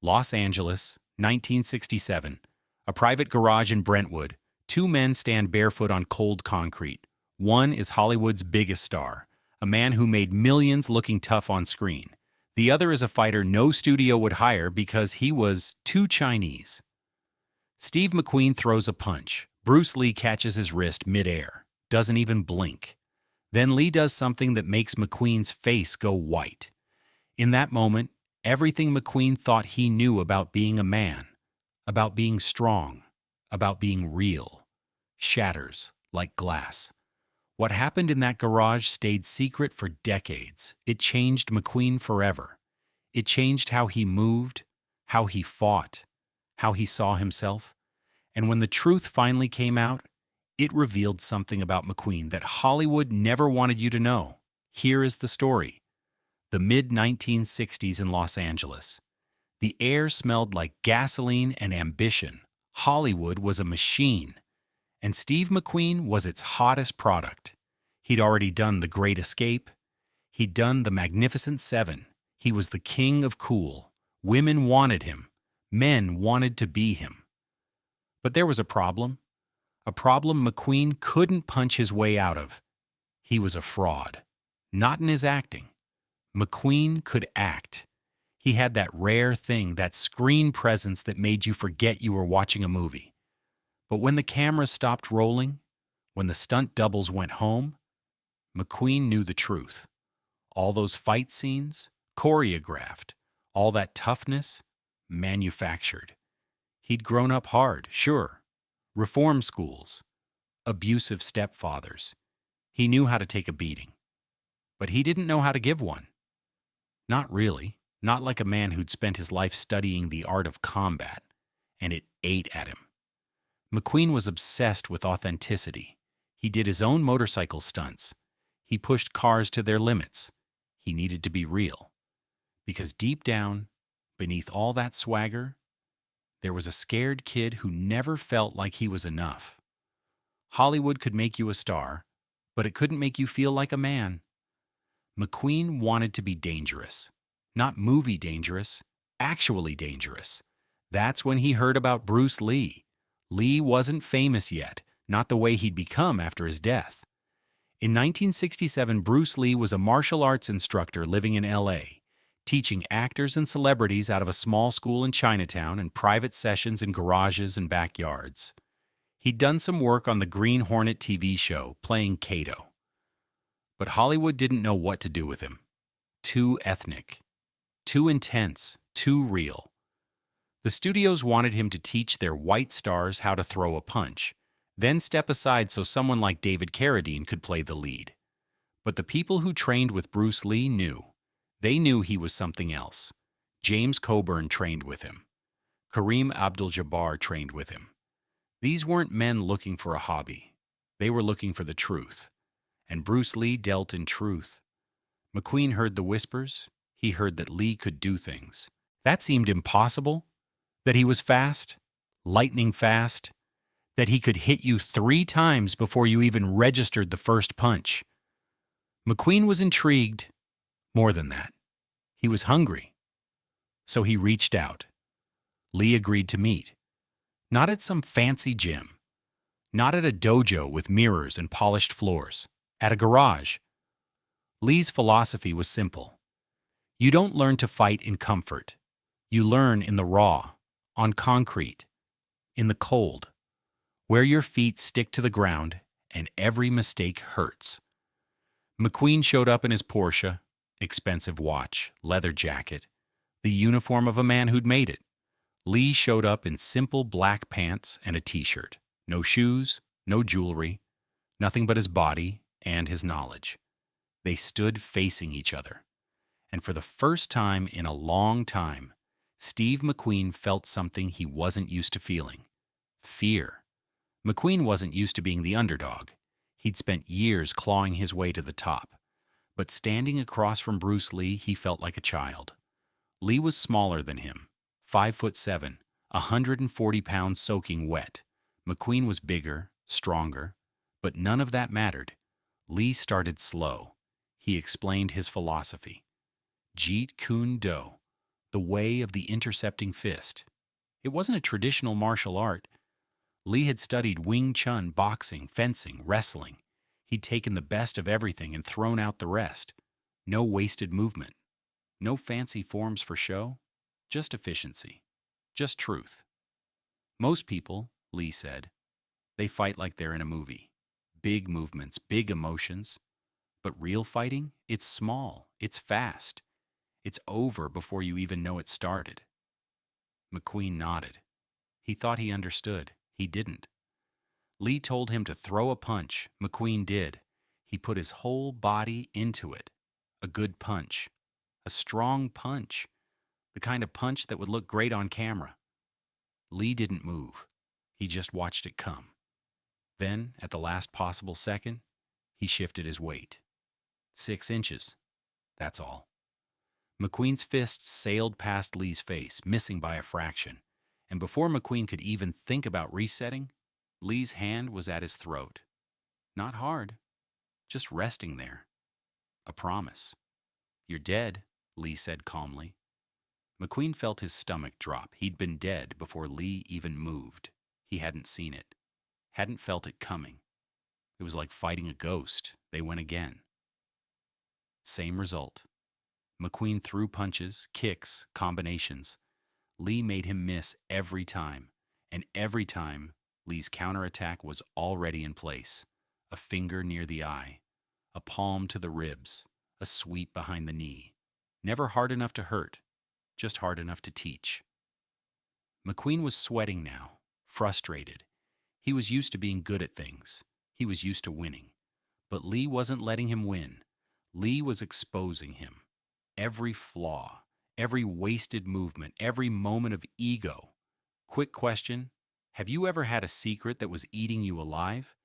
Los Angeles, 1967. A private garage in Brentwood. Two men stand barefoot on cold concrete. One is Hollywood's biggest star, a man who made millions looking tough on screen. The other is a fighter no studio would hire because he was too Chinese. Steve McQueen throws a punch. Bruce Lee catches his wrist mid-air, doesn't even blink. Then Lee does something that makes McQueen's face go white. In that moment, everything McQueen thought he knew about being a man, about being strong, about being real, shatters like glass. What happened in that garage stayed secret for decades. It changed McQueen forever. It changed how he moved, how he fought, how he saw himself. And when the truth finally came out, it revealed something about McQueen that Hollywood never wanted you to know. Here is the story. The mid-1960s in Los Angeles. The air smelled like gasoline and ambition. Hollywood was a machine. And Steve McQueen was its hottest product. He'd already done The Great Escape. He'd done The Magnificent Seven. He was the king of cool. Women wanted him. Men wanted to be him. But there was a problem McQueen couldn't punch his way out of. He was a fraud. Not in his acting. McQueen could act. He had that rare thing, that screen presence that made you forget you were watching a movie. But when the camera stopped rolling, when the stunt doubles went home, McQueen knew the truth. All those fight scenes, choreographed. All that toughness, manufactured. He'd grown up hard, sure. Reform schools. Abusive stepfathers. He knew how to take a beating. But he didn't know how to give one. Not really. Not like a man who'd spent his life studying the art of combat. And it ate at him. McQueen was obsessed with authenticity. He did his own motorcycle stunts. He pushed cars to their limits. He needed to be real. Because deep down, beneath all that swagger, there was a scared kid who never felt like he was enough. Hollywood could make you a star, but it couldn't make you feel like a man. McQueen wanted to be dangerous. Not movie dangerous, actually dangerous. That's when he heard about Bruce Lee. Lee wasn't famous yet, not the way he'd become after his death. In 1967, Bruce Lee was a martial arts instructor living in L.A., teaching actors and celebrities out of a small school in Chinatown and private sessions in garages and backyards. He'd done some work on the Green Hornet TV show, playing Kato. But Hollywood didn't know what to do with him. Too ethnic. Too intense. Too real. The studios wanted him to teach their white stars how to throw a punch, then step aside so someone like David Carradine could play the lead. But the people who trained with Bruce Lee knew. They knew he was something else. James Coburn trained with him. Kareem Abdul-Jabbar trained with him. These weren't men looking for a hobby. They were looking for the truth. And Bruce Lee dealt in truth. McQueen heard the whispers. He heard that Lee could do things. That seemed impossible. That he was fast, lightning fast. That he could hit you 3 times before you even registered the first punch. McQueen was intrigued. More than that, he was hungry. So he reached out. Lee agreed to meet. Not at some fancy gym. Not at a dojo with mirrors and polished floors. At a garage. Lee's philosophy was simple. You don't learn to fight in comfort. You learn in the raw, on concrete, in the cold, where your feet stick to the ground and every mistake hurts. McQueen showed up in his Porsche, expensive watch, leather jacket, the uniform of a man who'd made it. Lee showed up in simple black pants and a t-shirt. No shoes, no jewelry, nothing but his body and his knowledge. They stood facing each other. And for the first time in a long time, Steve McQueen felt something he wasn't used to feeling. Fear. McQueen wasn't used to being the underdog. He'd spent years clawing his way to the top. But standing across from Bruce Lee, he felt like a child. Lee was smaller than him, 5'7", 140 pounds soaking wet. McQueen was bigger, stronger, but none of that mattered. Lee started slow. He explained his philosophy. Jeet Kune Do. the way of the intercepting fist. It wasn't a traditional martial art. Lee had studied Wing Chun, boxing, fencing, wrestling. He'd taken the best of everything and thrown out the rest. No wasted movement. No fancy forms for show. Just efficiency. Just truth. Most people, Lee said, they fight like they're in a movie. Big movements, big emotions. But real fighting, it's small, it's fast. It's over before you even know it started. McQueen nodded. He thought he understood. He didn't. Lee told him to throw a punch. McQueen did. He put his whole body into it. A good punch. A strong punch. The kind of punch that would look great on camera. Lee didn't move. He just watched it come. Then, at the last possible second, he shifted his weight. 6 inches. That's all. McQueen's fist sailed past Lee's face, missing by a fraction. And before McQueen could even think about resetting, Lee's hand was at his throat. Not hard, just resting there. A promise. "You're dead," Lee said calmly. McQueen felt his stomach drop. He'd been dead before Lee even moved. He hadn't seen it. Hadn't felt it coming. It was like fighting a ghost. They went again. Same result. McQueen threw punches, kicks, combinations. Lee made him miss every time, and every time Lee's counterattack was already in place. A finger near the eye, a palm to the ribs, a sweep behind the knee. Never hard enough to hurt, just hard enough to teach. McQueen was sweating now, frustrated. He was used to being good at things. He was used to winning. But Lee wasn't letting him win. Lee was exposing him. Every flaw, every wasted movement, every moment of ego. Quick question, have you ever had a secret that was eating you alive?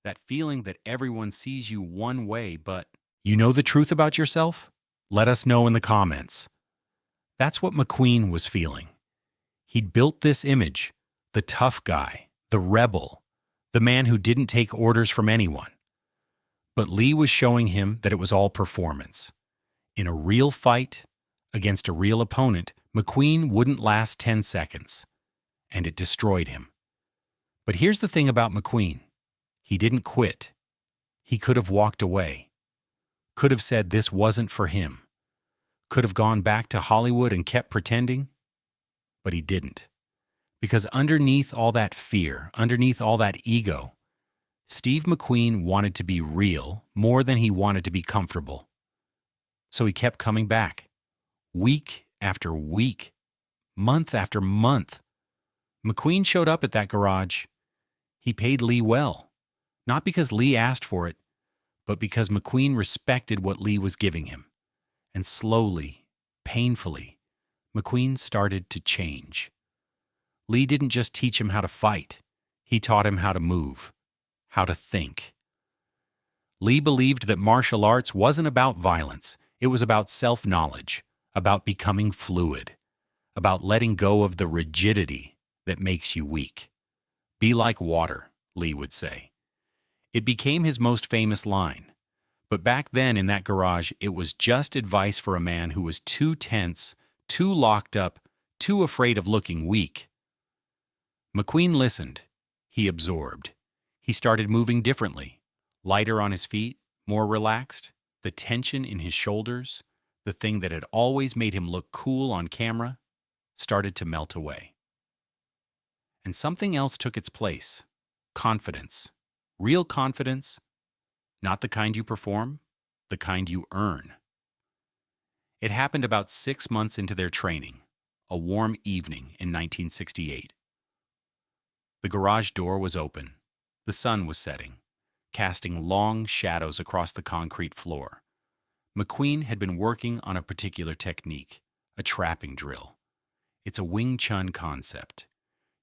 That feeling that everyone sees you one way, but you know the truth about yourself? Let us know in the comments. That's what McQueen was feeling. He'd built this image, the tough guy, the rebel, the man who didn't take orders from anyone. But Lee was showing him that it was all performance. In a real fight, against a real opponent, McQueen wouldn't last 10 seconds, and it destroyed him. But here's the thing about McQueen. He didn't quit. He could have walked away. Could have said this wasn't for him. Could have gone back to Hollywood and kept pretending. But he didn't. Because underneath all that fear, underneath all that ego, Steve McQueen wanted to be real more than he wanted to be comfortable. So he kept coming back, week after week, month after month. McQueen showed up at that garage. He paid Lee well, not because Lee asked for it, but because McQueen respected what Lee was giving him. And slowly, painfully, McQueen started to change. Lee didn't just teach him how to fight. He taught him how to move, how to think. Lee believed that martial arts wasn't about violence. It was about self-knowledge, about becoming fluid, about letting go of the rigidity that makes you weak. Be like water, Lee would say. It became his most famous line. But back then in that garage, it was just advice for a man who was too tense, too locked up, too afraid of looking weak. McQueen listened. He absorbed. He started moving differently, lighter on his feet, more relaxed. The tension in his shoulders, the thing that had always made him look cool on camera, started to melt away. And something else took its place. Confidence. Real confidence. Not the kind you perform, the kind you earn. It happened about 6 months into their training, a warm evening in 1968. The garage door was open. The sun was setting, casting long shadows across the concrete floor. McQueen had been working on a particular technique, a trapping drill. It's a Wing Chun concept.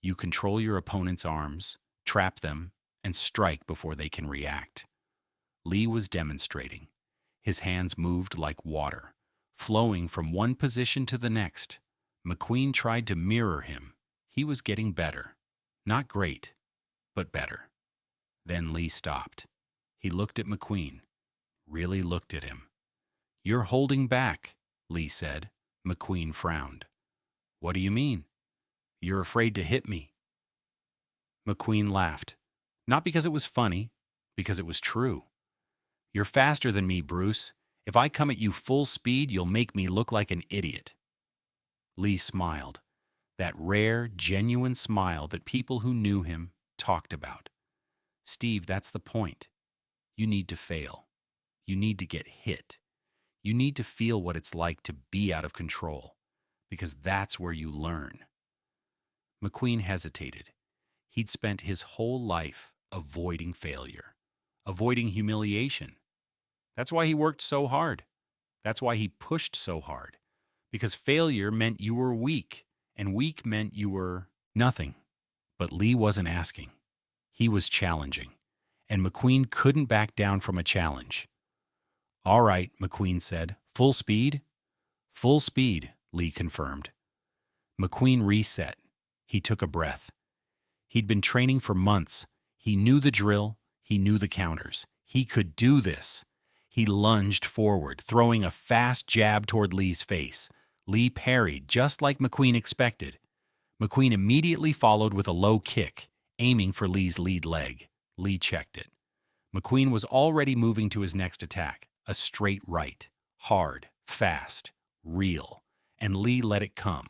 You control your opponent's arms, trap them, and strike before they can react. Lee was demonstrating. His hands moved like water, flowing from one position to the next. McQueen tried to mirror him. He was getting better. Not great, but better. Then Lee stopped. He looked at McQueen, really looked at him. "You're holding back," Lee said. McQueen frowned. What do you mean? You're afraid to hit me. McQueen laughed. Not because it was funny, because it was true. You're faster than me, Bruce. If I come at you full speed, you'll make me look like an idiot. Lee smiled. That rare, genuine smile that people who knew him talked about. Steve, that's the point. You need to fail. You need to get hit. You need to feel what it's like to be out of control, because that's where you learn. McQueen hesitated. He'd spent his whole life avoiding failure, avoiding humiliation. That's why he worked so hard. That's why he pushed so hard. Because failure meant you were weak, and weak meant you were nothing. But Lee wasn't asking. He was challenging. And McQueen couldn't back down from a challenge. All right, McQueen said. Full speed? Full speed, Lee confirmed. McQueen reset. He took a breath. He'd been training for months. He knew the drill. He knew the counters. He could do this. He lunged forward, throwing a fast jab toward Lee's face. Lee parried, just like McQueen expected. McQueen immediately followed with a low kick, aiming for Lee's lead leg. Lee checked it. McQueen was already moving to his next attack, a straight right. Hard, fast, real. And Lee let it come.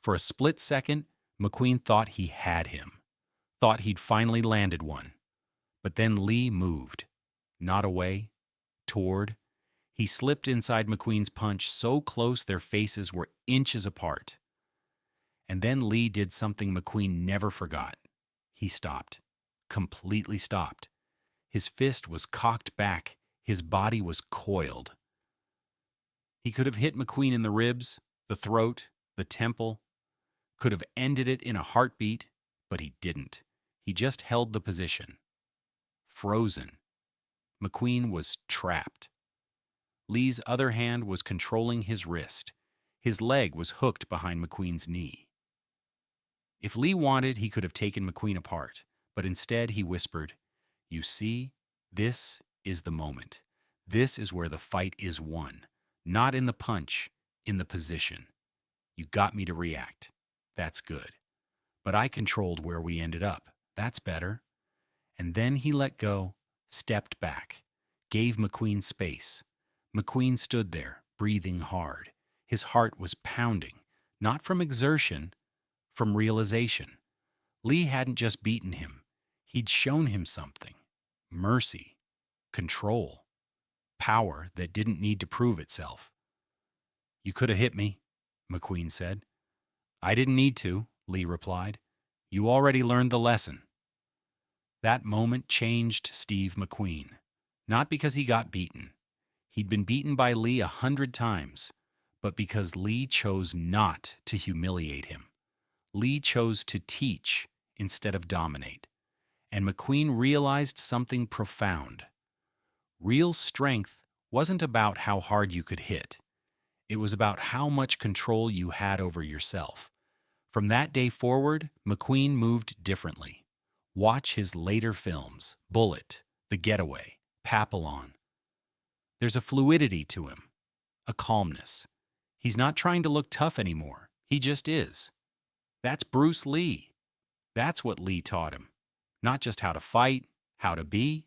For a split second, McQueen thought he had him. Thought he'd finally landed one. But then Lee moved. Not away. Toward. He slipped inside McQueen's punch so close their faces were inches apart. And then Lee did something McQueen never forgot. He stopped. Completely stopped. His fist was cocked back. His body was coiled. He could have hit McQueen in the ribs, the throat, the temple. Could have ended it in a heartbeat, but he didn't. He just held the position. Frozen. McQueen was trapped. Lee's other hand was controlling his wrist. His leg was hooked behind McQueen's knee. If Lee wanted, he could have taken McQueen apart, but instead he whispered, "You see, this is the moment. This is where the fight is won. Not in the punch, in the position. You got me to react. That's good. But I controlled where we ended up. That's better." And then he let go, stepped back, gave McQueen space. McQueen stood there, breathing hard. His heart was pounding, not from exertion, from realization. Lee hadn't just beaten him. He'd shown him something. Mercy, control, power that didn't need to prove itself. "You could have hit me," McQueen said. "I didn't need to," Lee replied. "You already learned the lesson." That moment changed Steve McQueen. Not because he got beaten. He'd been beaten by Lee 100 times, but because Lee chose not to humiliate him. Lee chose to teach instead of dominate. And McQueen realized something profound. Real strength wasn't about how hard you could hit. It was about how much control you had over yourself. From that day forward, McQueen moved differently. Watch his later films, Bullitt, The Getaway, Papillon. There's a fluidity to him, a calmness. He's not trying to look tough anymore. He just is. That's Bruce Lee. That's what Lee taught him. Not just how to fight, how to be.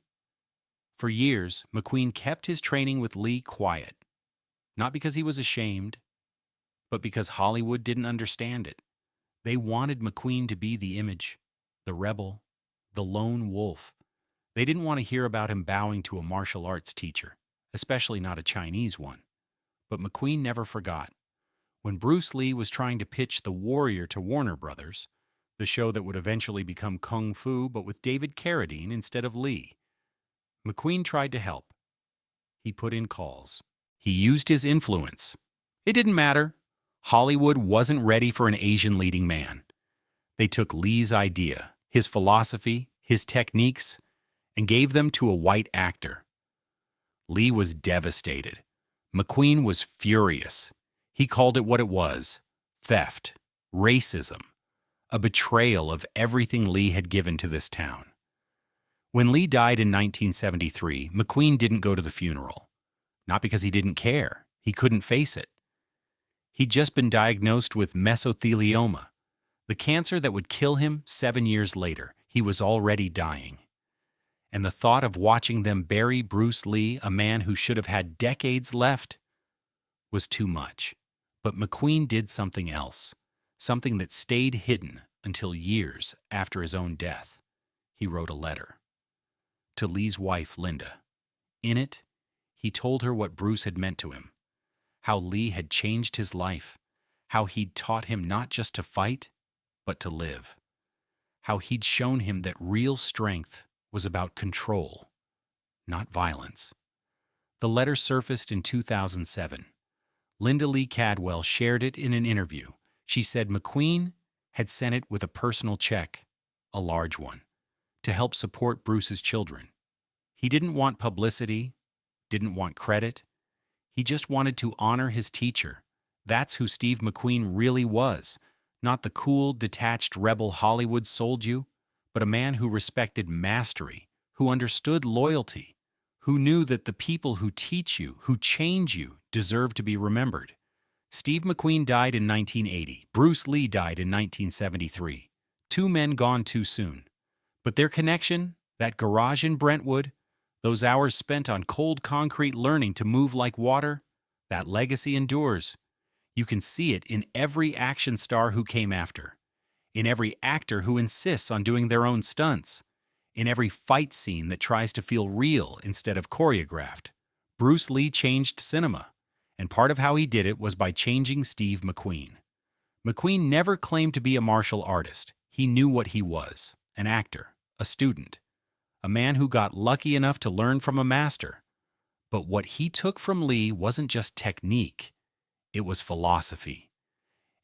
For years, McQueen kept his training with Lee quiet. Not because he was ashamed, but because Hollywood didn't understand it. They wanted McQueen to be the image, the rebel, the lone wolf. They didn't want to hear about him bowing to a martial arts teacher, especially not a Chinese one. But McQueen never forgot. When Bruce Lee was trying to pitch The Warrior to Warner Brothers, the show that would eventually become Kung Fu but with David Carradine instead of Lee, McQueen tried to help. He put in calls. He used his influence. It didn't matter. Hollywood wasn't ready for an Asian leading man. They took Lee's idea, his philosophy, his techniques, and gave them to a white actor. Lee was devastated. McQueen was furious. He called it what it was: theft, racism, a betrayal of everything Lee had given to this town. When Lee died in 1973, McQueen didn't go to the funeral. Not because he didn't care. He couldn't face it. He'd just been diagnosed with mesothelioma, the cancer that would kill him 7 years later. He was already dying. And the thought of watching them bury Bruce Lee, a man who should have had decades left, was too much. But McQueen did something else, something that stayed hidden until years after his own death. He wrote a letter to Lee's wife, Linda. In it, he told her what Bruce had meant to him, how Lee had changed his life, how he'd taught him not just to fight, but to live, how he'd shown him that real strength was about control, not violence. The letter surfaced in 2007. Linda Lee Cadwell shared it in an interview. She said McQueen had sent it with a personal check, a large one, to help support Bruce's children. He didn't want publicity, didn't want credit. He just wanted to honor his teacher. That's who Steve McQueen really was, not the cool, detached rebel Hollywood sold you, but a man who respected mastery, who understood loyalty, who knew that the people who teach you, who change you, deserve to be remembered. Steve McQueen died in 1980. Bruce Lee died in 1973. Two men gone too soon. But their connection, that garage in Brentwood, those hours spent on cold concrete learning to move like water, that legacy endures. You can see it in every action star who came after, in every actor who insists on doing their own stunts, in every fight scene that tries to feel real instead of choreographed. Bruce Lee changed cinema, and part of how he did it was by changing Steve McQueen. McQueen never claimed to be a martial artist. He knew what he was, an actor, a student, a man who got lucky enough to learn from a master. But what he took from Lee wasn't just technique, it was philosophy.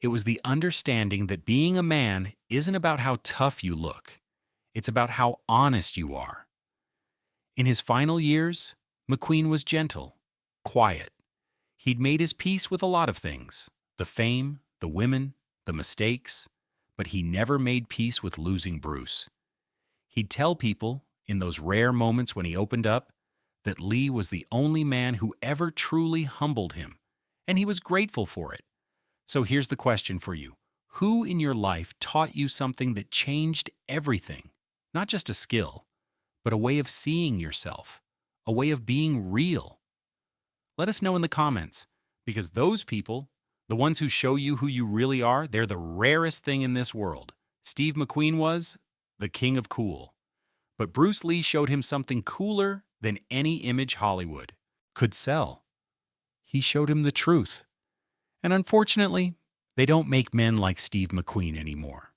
It was the understanding that being a man isn't about how tough you look. It's about how honest you are. In his final years, McQueen was gentle, quiet. He'd made his peace with a lot of things, the fame, the women, the mistakes, but he never made peace with losing Bruce. He'd tell people, in those rare moments when he opened up, that Lee was the only man who ever truly humbled him, and he was grateful for it. So here's the question for you. Who in your life taught you something that changed everything? Not just a skill, but a way of seeing yourself, a way of being real. Let us know in the comments, because those people, the ones who show you who you really are, they're the rarest thing in this world. Steve McQueen was the king of cool. But Bruce Lee showed him something cooler than any image Hollywood could sell. He showed him the truth. And unfortunately, they don't make men like Steve McQueen anymore.